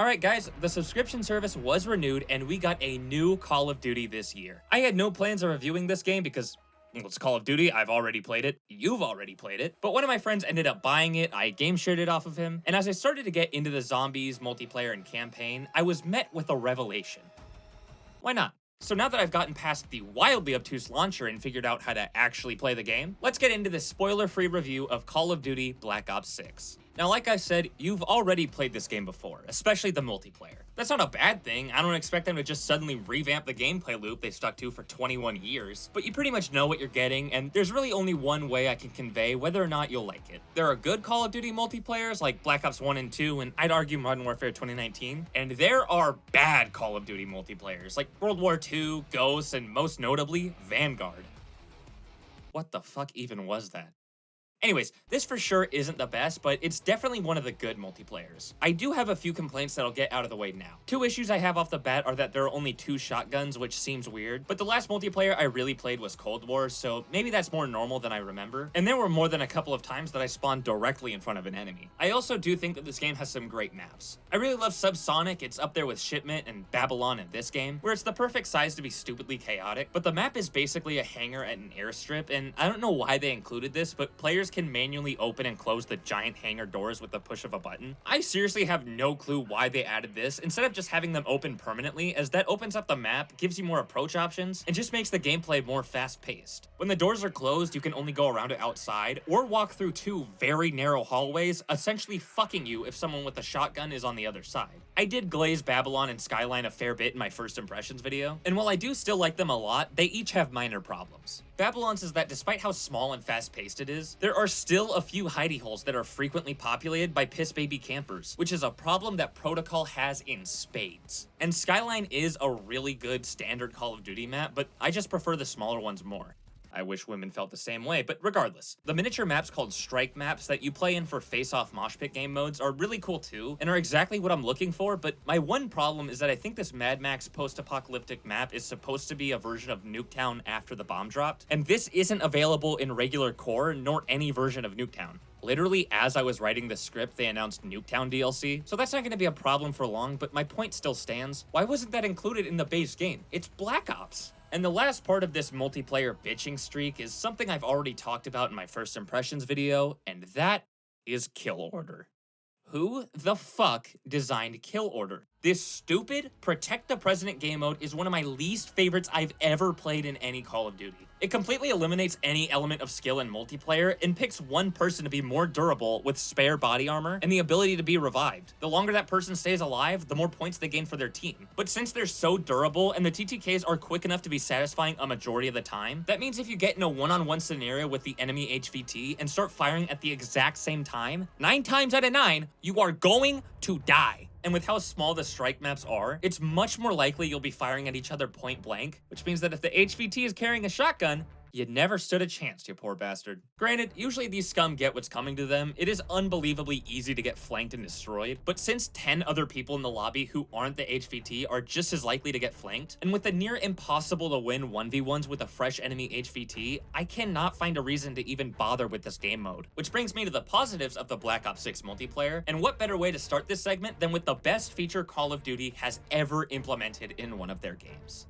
Alright guys, the subscription service was renewed and we got a new Call of Duty this year. I had no plans of reviewing this game because, well, it's Call of Duty, I've already played it, you've already played it, but one of my friends ended up buying it, I game shared it off of him, and as I started to get into the zombies, multiplayer, and campaign, I was met with a revelation. Why not? So now that I've gotten past the wildly obtuse launcher and figured out how to actually play the game, let's get into this spoiler-free review of Call of Duty Black Ops 6. Now, like I said, you've already played this game before, especially the multiplayer. That's not a bad thing, I don't expect them to just suddenly revamp the gameplay loop they stuck to for 21 years, but you pretty much know what you're getting, and there's really only one way I can convey whether or not you'll like it. There are good Call of Duty multiplayers like Black Ops 1 and 2, and I'd argue Modern Warfare 2019, and there are bad Call of Duty multiplayers like World War II, Ghosts, and most notably, Vanguard. What the fuck even was that? Anyways, this for sure isn't the best, but it's definitely one of the good multiplayers. I do have a few complaints that I'll get out of the way now. Two issues I have off the bat are that there are only 2 shotguns, which seems weird, but the last multiplayer I really played was Cold War, so maybe that's more normal than I remember, and there were more than a couple of times that I spawned directly in front of an enemy. I also do think that this game has some great maps. I really love Subsonic, it's up there with Shipment and Babylon in this game, where it's the perfect size to be stupidly chaotic, but the map is basically a hangar at an airstrip, and I don't know why they included this, but players can manually open and close the giant hangar doors with the push of a button. I seriously have no clue why they added this, instead of just having them open permanently, as that opens up the map, gives you more approach options, and just makes the gameplay more fast-paced. When the doors are closed, you can only go around it outside, or walk through 2 very narrow hallways, essentially fucking you if someone with a shotgun is on the other side. I did glaze Babylon and Skyline a fair bit in my first impressions video, and while I do still like them a lot, they each have minor problems. Babylon's is that despite how small and fast-paced it is, there are still a few hidey holes that are frequently populated by piss-baby campers, which is a problem that Protocol has in spades. And Skyline is a really good standard Call of Duty map, but I just prefer the smaller ones more. I wish women felt the same way, but regardless. The miniature maps called strike maps that you play in for face-off mosh pit game modes are really cool too, and are exactly what I'm looking for, but my one problem is that I think this Mad Max post-apocalyptic map is supposed to be a version of Nuketown after the bomb dropped, and this isn't available in regular core, nor any version of Nuketown. Literally, as I was writing the script, they announced Nuketown DLC, so that's not going to be a problem for long, but my point still stands. Why wasn't that included in the base game? It's Black Ops! And the last part of this multiplayer bitching streak is something I've already talked about in my first impressions video, and that is Kill Order. Who the fuck designed Kill Order? This stupid Protect the President game mode is one of my least favorites I've ever played in any Call of Duty. It completely eliminates any element of skill in multiplayer and picks one person to be more durable with spare body armor and the ability to be revived. The longer that person stays alive, the more points they gain for their team. But since they're so durable and the TTKs are quick enough to be satisfying a majority of the time, that means if you get in a one-on-one scenario with the enemy HVT and start firing at the exact same time, 9 times out of 9, you are going to die. And with how small the strike maps are, it's much more likely you'll be firing at each other point blank, which means that if the HVT is carrying a shotgun, you never stood a chance, you poor bastard. Granted, usually these scum get what's coming to them. It is unbelievably easy to get flanked and destroyed, but since 10 other people in the lobby who aren't the HVT are just as likely to get flanked, and with the near impossible to win 1v1s with a fresh enemy HVT, I cannot find a reason to even bother with this game mode. Which brings me to the positives of the Black Ops 6 multiplayer, and what better way to start this segment than with the best feature Call of Duty has ever implemented in one of their games.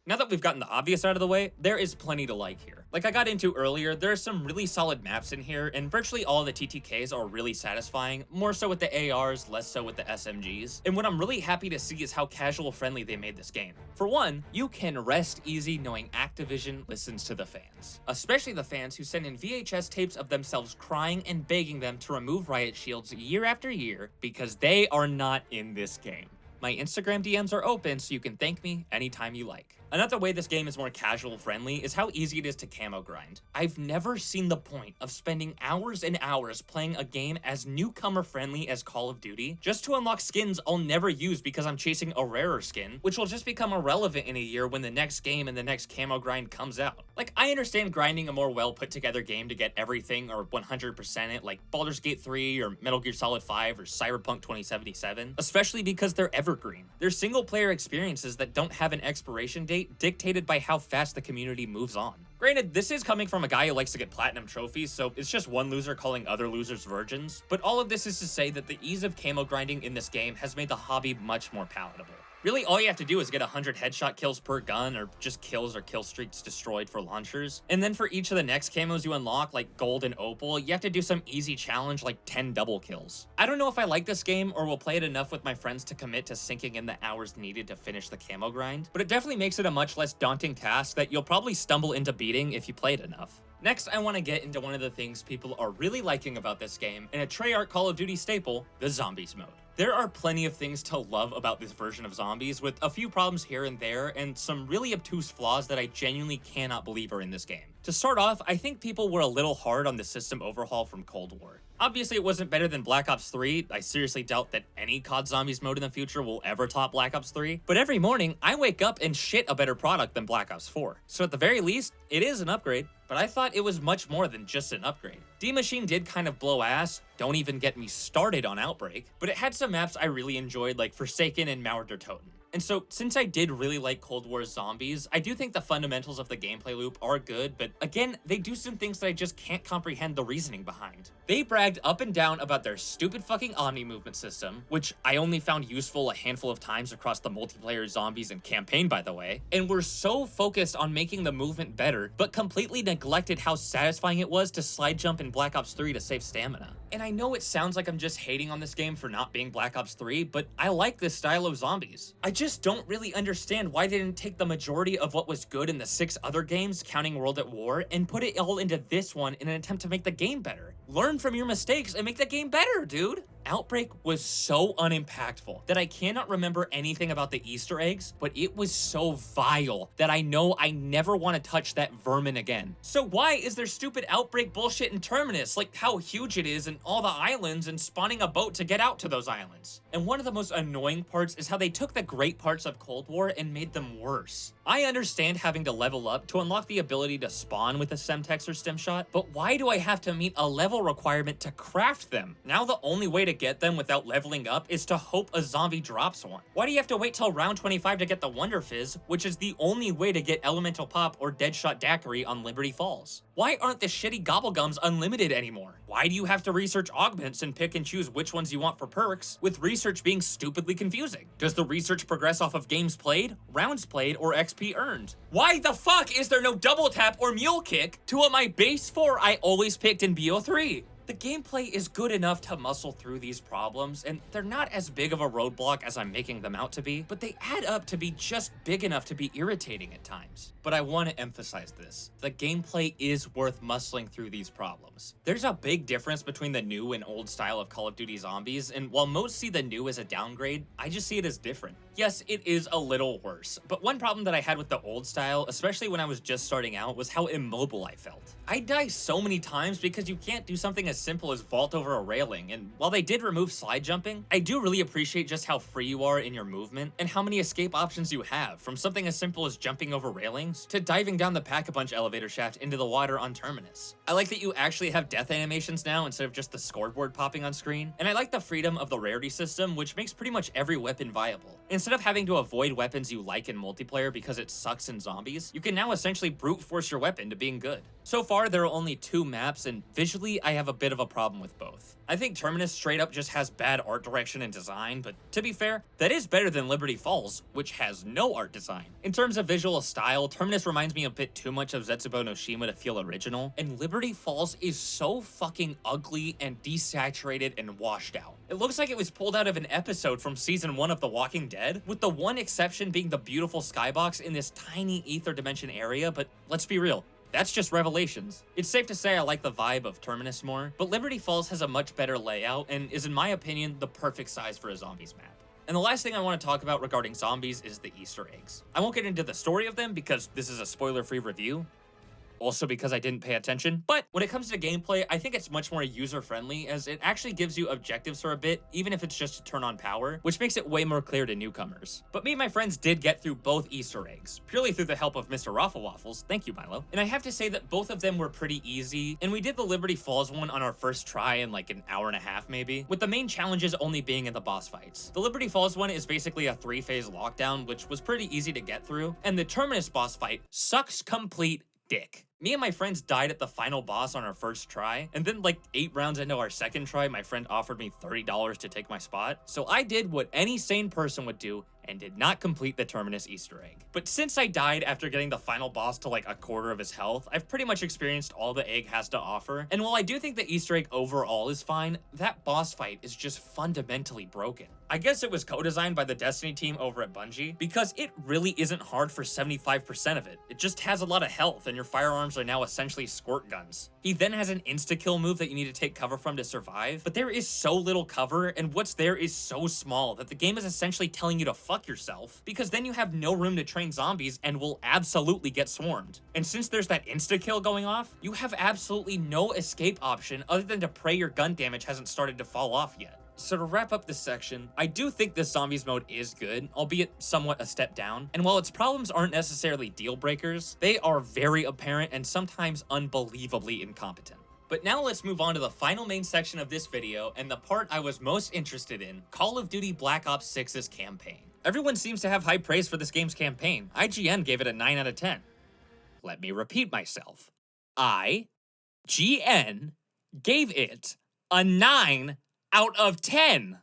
Now that we've gotten the obvious out of the way, there is plenty to like here. Like I got into earlier, there are some really solid maps in here, and virtually all the TTKs are really satisfying, more so with the ARs, less so with the SMGs. And what I'm really happy to see is how casual friendly they made this game. For one, you can rest easy knowing Activision listens to the fans. Especially the fans who send in VHS tapes of themselves crying and begging them to remove riot shields year after year because they are not in this game. My Instagram DMs are open, so you can thank me anytime you like. Another way this game is more casual friendly is how easy it is to camo grind. I've never seen the point of spending hours and hours playing a game as newcomer friendly as Call of Duty just to unlock skins I'll never use because I'm chasing a rarer skin, which will just become irrelevant in a year when the next game and the next camo grind comes out. Like, I understand grinding a more well put together game to get everything or 100% it, like Baldur's Gate 3 or Metal Gear Solid 5 or Cyberpunk 2077, especially because they're evergreen. They're single player experiences that don't have an expiration date rate dictated by how fast the community moves on. Granted, this is coming from a guy who likes to get platinum trophies, so it's just one loser calling other losers virgins, but all of this is to say that the ease of camo grinding in this game has made the hobby much more palatable. Really, all you have to do is get 100 headshot kills per gun, or just kills or kill streaks destroyed for launchers. And then for each of the next camos you unlock, like gold and opal, you have to do some easy challenge like 10 double kills. I don't know if I like this game or will play it enough with my friends to commit to sinking in the hours needed to finish the camo grind, but it definitely makes it a much less daunting task that you'll probably stumble into beating if you play it enough. Next, I want to get into one of the things people are really liking about this game, and a Treyarch Call of Duty staple, the Zombies mode. There are plenty of things to love about this version of Zombies, with a few problems here and there, and some really obtuse flaws that I genuinely cannot believe are in this game. To start off, I think people were a little hard on the system overhaul from Cold War. Obviously, it wasn't better than Black Ops 3. I seriously doubt that any COD Zombies mode in the future will ever top Black Ops 3. But every morning, I wake up and shit a better product than Black Ops 4. So at the very least, it is an upgrade. But I thought it was much more than just an upgrade. D-Machine did kind of blow ass, don't even get me started on Outbreak, but it had some maps I really enjoyed like Forsaken and Mauer der Toten. And so, since I did really like Cold War Zombies, I do think the fundamentals of the gameplay loop are good, but again, they do some things that I just can't comprehend the reasoning behind. They bragged up and down about their stupid fucking Omni movement system, which I only found useful a handful of times across the multiplayer Zombies and campaign, by the way, and were so focused on making the movement better, but completely neglected how satisfying it was to slide jump in Black Ops 3 to save stamina. And I know it sounds like I'm just hating on this game for not being Black Ops 3, but I like this style of Zombies. I just don't really understand why they didn't take the majority of what was good in the 6 other games, counting World at War, and put it all into this one in an attempt to make the game better. Learn from your mistakes and make the game better, dude! Outbreak was so unimpactful that I cannot remember anything about the Easter eggs, but it was so vile that I know I never want to touch that vermin again. So why is there stupid Outbreak bullshit in Terminus, like how huge it is and all the islands and spawning a boat to get out to those islands? And one of the most annoying parts is how they took the great parts of Cold War and made them worse. I understand having to level up to unlock the ability to spawn with a Semtex or Stim Shot, but why do I have to meet a level requirement to craft them? Now the only way to get them without leveling up is to hope a zombie drops one. Why do you have to wait till round 25 to get the Wonder Fizz, which is the only way to get Elemental Pop or Deadshot Daiquiri on Liberty Falls? Why aren't the shitty Gobblegums unlimited anymore? Why do you have to research augments and pick and choose which ones you want for perks, with research being stupidly confusing? Does the research progress off of games played, rounds played, or XP earned? Why the fuck is there no double tap or mule kick to what my base 4 I always picked in BO3? The gameplay is good enough to muscle through these problems, and they're not as big of a roadblock as I'm making them out to be, but they add up to be just big enough to be irritating at times. But I want to emphasize this. The gameplay is worth muscling through these problems. There's a big difference between the new and old style of Call of Duty Zombies, and while most see the new as a downgrade, I just see it as different. Yes, it is a little worse, but one problem that I had with the old style, especially when I was just starting out, was how immobile I felt. I die so many times because you can't do something as simple as vault over a railing, and while they did remove slide jumping, I do really appreciate just how free you are in your movement and how many escape options you have, from something as simple as jumping over railings to diving down the Pack-a-Punch elevator shaft into the water on Terminus. I like that you actually have death animations now instead of just the scoreboard popping on screen, and I like the freedom of the rarity system, which makes pretty much every weapon viable. Instead of having to avoid weapons you like in multiplayer because it sucks in Zombies, you can now essentially brute force your weapon to being good. So far, there are only 2 maps, and visually, I have a bit of a problem with both. I think Terminus straight up just has bad art direction and design, but to be fair, that is better than Liberty Falls, which has no art design. In terms of visual style, Terminus reminds me a bit too much of Zetsubo no Shima to feel original, and Liberty Falls is so fucking ugly and desaturated and washed out. It looks like it was pulled out of an episode from season 1 of The Walking Dead, with the one exception being the beautiful skybox in this tiny ether dimension area, but let's be real, that's just Revelations. It's safe to say I like the vibe of Terminus more, but Liberty Falls has a much better layout and is, in my opinion, the perfect size for a Zombies map. And the last thing I want to talk about regarding Zombies is the Easter eggs. I won't get into the story of them because this is a spoiler-free review. also because I didn't pay attention. But when it comes to gameplay, I think it's much more user-friendly, as it actually gives you objectives for a bit, even if it's just to turn on power, which makes it way more clear to newcomers. But me and my friends did get through both Easter eggs, purely through the help of Mr. Raffle Waffles, thank you Milo, and I have to say that both of them were pretty easy, and we did the Liberty Falls one on our first try in like an hour and a half maybe, with the main challenges only being in the boss fights. The Liberty Falls one is basically a 3-phase lockdown, which was pretty easy to get through, and the Terminus boss fight sucks complete dick. Me and my friends died at the final boss on our first try, and then like 8 rounds into our second try, my friend offered me $30 to take my spot, so I did what any sane person would do and did not complete the Terminus Easter egg. But since I died after getting the final boss to like a quarter of his health, I've pretty much experienced all the egg has to offer, and while I do think the Easter egg overall is fine, that boss fight is just fundamentally broken. I guess it was co-designed by the Destiny team over at Bungie, because it really isn't hard for 75% of it. It just has a lot of health, and your firearms are now essentially squirt guns. He then has an insta-kill move that you need to take cover from to survive, but there is so little cover, and what's there is so small that the game is essentially telling you to fuck yourself, because then you have no room to train zombies and will absolutely get swarmed. And since there's that insta-kill going off, you have absolutely no escape option other than to pray your gun damage hasn't started to fall off yet. So to wrap up this section, I do think this zombies mode is good, albeit somewhat a step down, and while its problems aren't necessarily deal breakers, they are very apparent and sometimes unbelievably incompetent. But now let's move on to the final main section of this video, and the part I was most interested in, Call of Duty Black Ops 6's campaign. Everyone seems to have high praise for this game's campaign. IGN gave it a 9 out of 10. Let me repeat myself. IGN gave it a 9 out of 10.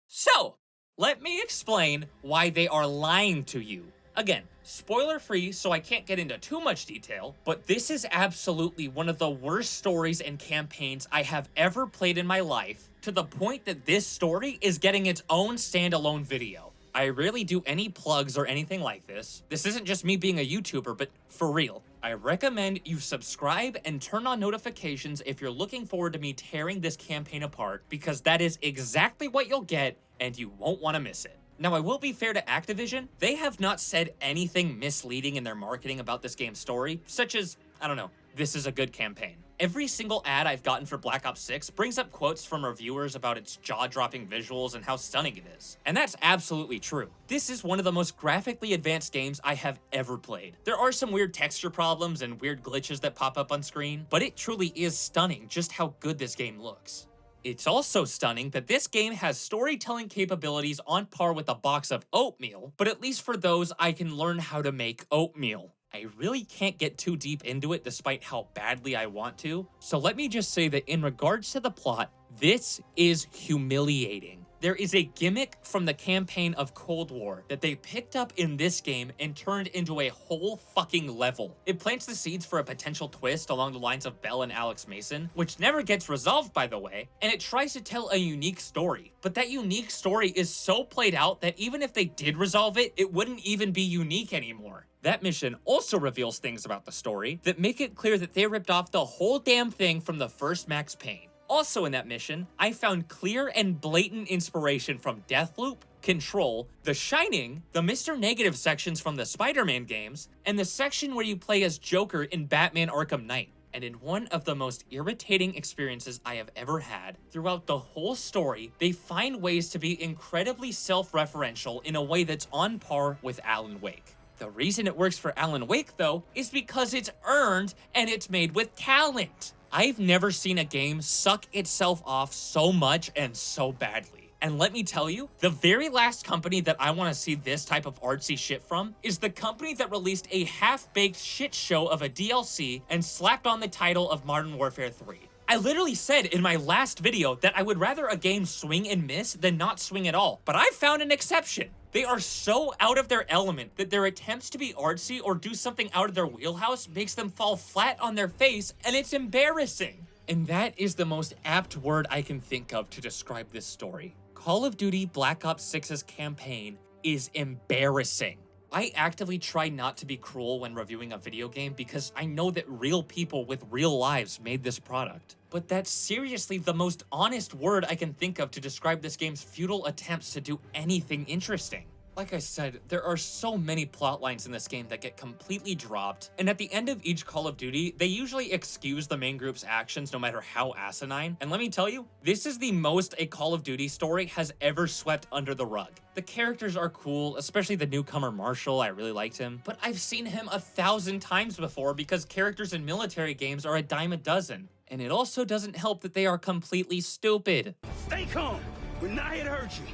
So, let me explain why they are lying to you. Again, spoiler free, so I can't get into too much detail, but this is absolutely one of the worst stories and campaigns I have ever played in my life, to the point that this story is getting its own standalone video. I rarely do any plugs or anything like this. This isn't just me being a YouTuber, but for real. I recommend you subscribe and turn on notifications if you're looking forward to me tearing this campaign apart, because that is exactly what you'll get and you won't want to miss it. Now, I will be fair to Activision. They have not said anything misleading in their marketing about this game's story, such as, I don't know, this is a good campaign. Every single ad I've gotten for Black Ops 6 brings up quotes from reviewers about its jaw-dropping visuals and how stunning it is. And that's absolutely true. This is one of the most graphically advanced games I have ever played. There are some weird texture problems and weird glitches that pop up on screen, but it truly is stunning just how good this game looks. It's also stunning that this game has storytelling capabilities on par with a box of oatmeal, but at least for those, I can learn how to make oatmeal. I really can't get too deep into it despite how badly I want to, so let me just say that in regards to the plot, this is humiliating. There is a gimmick from the campaign of Cold War that they picked up in this game and turned into a whole fucking level. It plants the seeds for a potential twist along the lines of Bell and Alex Mason, which never gets resolved by the way, and it tries to tell a unique story. But that unique story is so played out that even if they did resolve it, it wouldn't even be unique anymore. That mission also reveals things about the story that make it clear that they ripped off the whole damn thing from the first Max Payne. Also in that mission, I found clear and blatant inspiration from Deathloop, Control, The Shining, the Mr. Negative sections from the Spider-Man games, and the section where you play as Joker in Batman Arkham Knight. And in one of the most irritating experiences I have ever had, throughout the whole story, they find ways to be incredibly self-referential in a way that's on par with Alan Wake. The reason it works for Alan Wake, though, is because it's earned and it's made with talent. I've never seen a game suck itself off so much and so badly. And let me tell you, the very last company that I want to see this type of artsy shit from is the company that released a half-baked shit show of a DLC and slapped on the title of Modern Warfare 3. I literally said in my last video that I would rather a game swing and miss than not swing at all, but I found an exception. They are so out of their element that their attempts to be artsy or do something out of their wheelhouse makes them fall flat on their face, and it's embarrassing. And that is the most apt word I can think of to describe this story. Call of Duty Black Ops 6's campaign is embarrassing. I actively try not to be cruel when reviewing a video game because I know that real people with real lives made this product. But that's seriously the most honest word I can think of to describe this game's futile attempts to do anything interesting. Like I said, there are so many plot lines in this game that get completely dropped, and at the end of each Call of Duty, they usually excuse the main group's actions no matter how asinine, and let me tell you, this is the most a Call of Duty story has ever swept under the rug. The characters are cool, especially the newcomer Marshall, I really liked him, but I've seen him 1,000 times before because characters in military games are a dime a dozen. And it also doesn't help that they are completely stupid. Stay calm. We're not here to hurt you.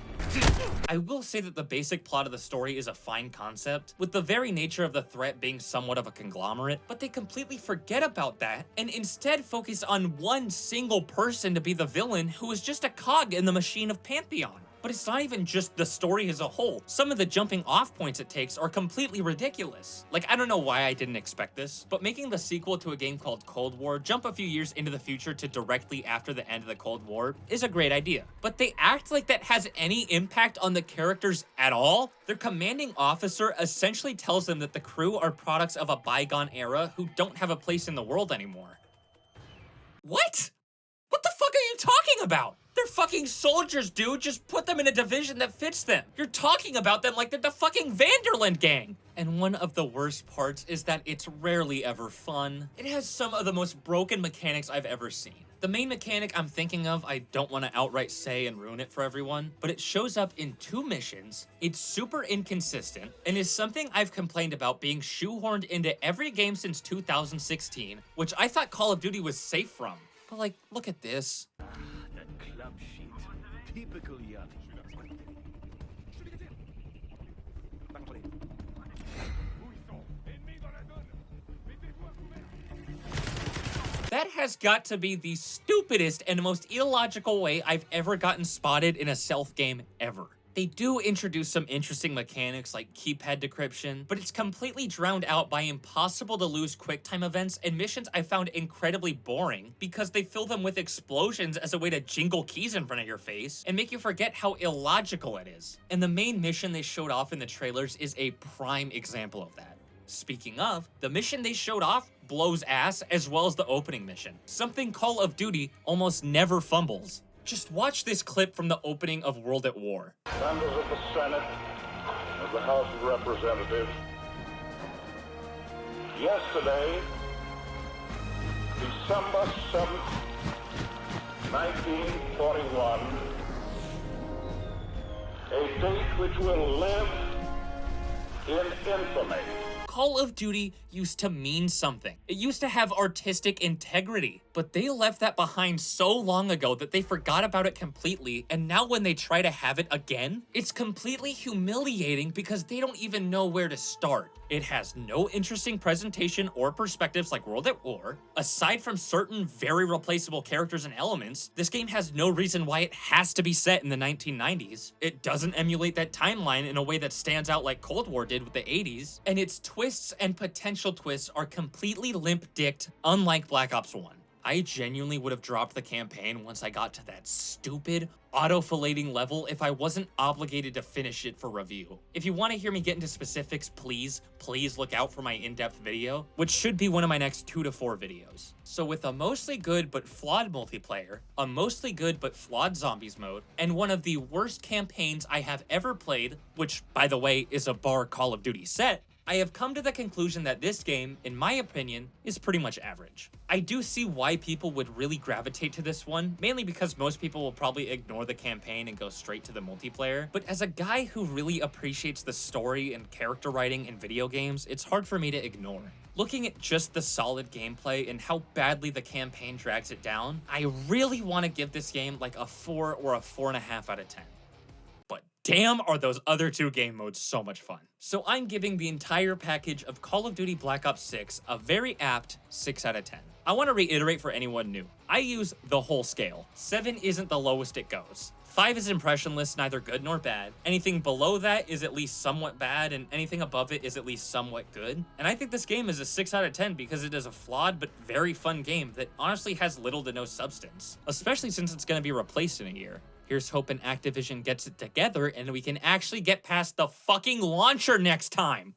I will say that the basic plot of the story is a fine concept, with the very nature of the threat being somewhat of a conglomerate, but they completely forget about that and instead focus on one single person to be the villain who is just a cog in the machine of Pantheon. But it's not even just the story as a whole. Some of the jumping off points it takes are completely ridiculous. Like, I don't know why I didn't expect this, but making the sequel to a game called Cold War jump a few years into the future to directly after the end of the Cold War is a great idea. But they act like that has any impact on the characters at all. Their commanding officer essentially tells them that the crew are products of a bygone era who don't have a place in the world anymore. What? What the fuck are you talking about? They're fucking soldiers, dude. Just put them in a division that fits them. You're talking about them like they're the fucking Vanderland gang. And one of the worst parts is that it's rarely ever fun. It has some of the most broken mechanics I've ever seen. The main mechanic I'm thinking of, I don't want to outright say and ruin it for everyone, but it shows up in 2 missions, it's super inconsistent, and is something I've complained about being shoehorned into every game since 2016, which I thought Call of Duty was safe from. But like, look at this. That club sheet. Typical Yachty. That has got to be the stupidest and most illogical way I've ever gotten spotted in a stealth game ever. They do introduce some interesting mechanics like keypad decryption, but it's completely drowned out by impossible to lose QuickTime events and missions I found incredibly boring because they fill them with explosions as a way to jingle keys in front of your face and make you forget how illogical it is. And the main mission they showed off in the trailers is a prime example of that. Speaking of, the mission they showed off blows ass as well as the opening mission, something Call of Duty almost never fumbles. Just watch this clip from the opening of World at War. Members of the Senate, of the House of Representatives, yesterday, December 7th, 1941, a date which will live in infamy. Call of Duty used to mean something. It used to have artistic integrity, but they left that behind so long ago that they forgot about it completely, and now when they try to have it again, it's completely humiliating because they don't even know where to start. It has no interesting presentation or perspectives like World at War. Aside from certain very replaceable characters and elements, this game has no reason why it has to be set in the 1990s. It doesn't emulate that timeline in a way that stands out like Cold War did with the 80s, and its twists and potential twists are completely limp-dicked, unlike Black Ops 1. I genuinely would have dropped the campaign once I got to that stupid, auto-fillating level if I wasn't obligated to finish it for review. If you want to hear me get into specifics, please look out for my in-depth video, which should be one of my next 2 to 4 videos. So with a mostly good but flawed multiplayer, a mostly good but flawed zombies mode, and one of the worst campaigns I have ever played, which, by the way, is a bar Call of Duty set, I have come to the conclusion that this game, in my opinion, is pretty much average. I do see why people would really gravitate to this one, mainly because most people will probably ignore the campaign and go straight to the multiplayer, but as a guy who really appreciates the story and character writing in video games, it's hard for me to ignore. Looking at just the solid gameplay and how badly the campaign drags it down, I really want to give this game like a 4 or a 4.5 out of 10. But damn, are those other 2 game modes so much fun. So I'm giving the entire package of Call of Duty Black Ops 6 a very apt 6 out of 10. I want to reiterate for anyone new, I use the whole scale. 7 isn't the lowest it goes. 5 is impressionless, neither good nor bad. Anything below that is at least somewhat bad, and anything above it is at least somewhat good. And I think this game is a 6 out of 10 because it is a flawed but very fun game that honestly has little to no substance, especially since it's going to be replaced in a year. Here's hoping Activision gets it together and we can actually get past the fucking launcher next time.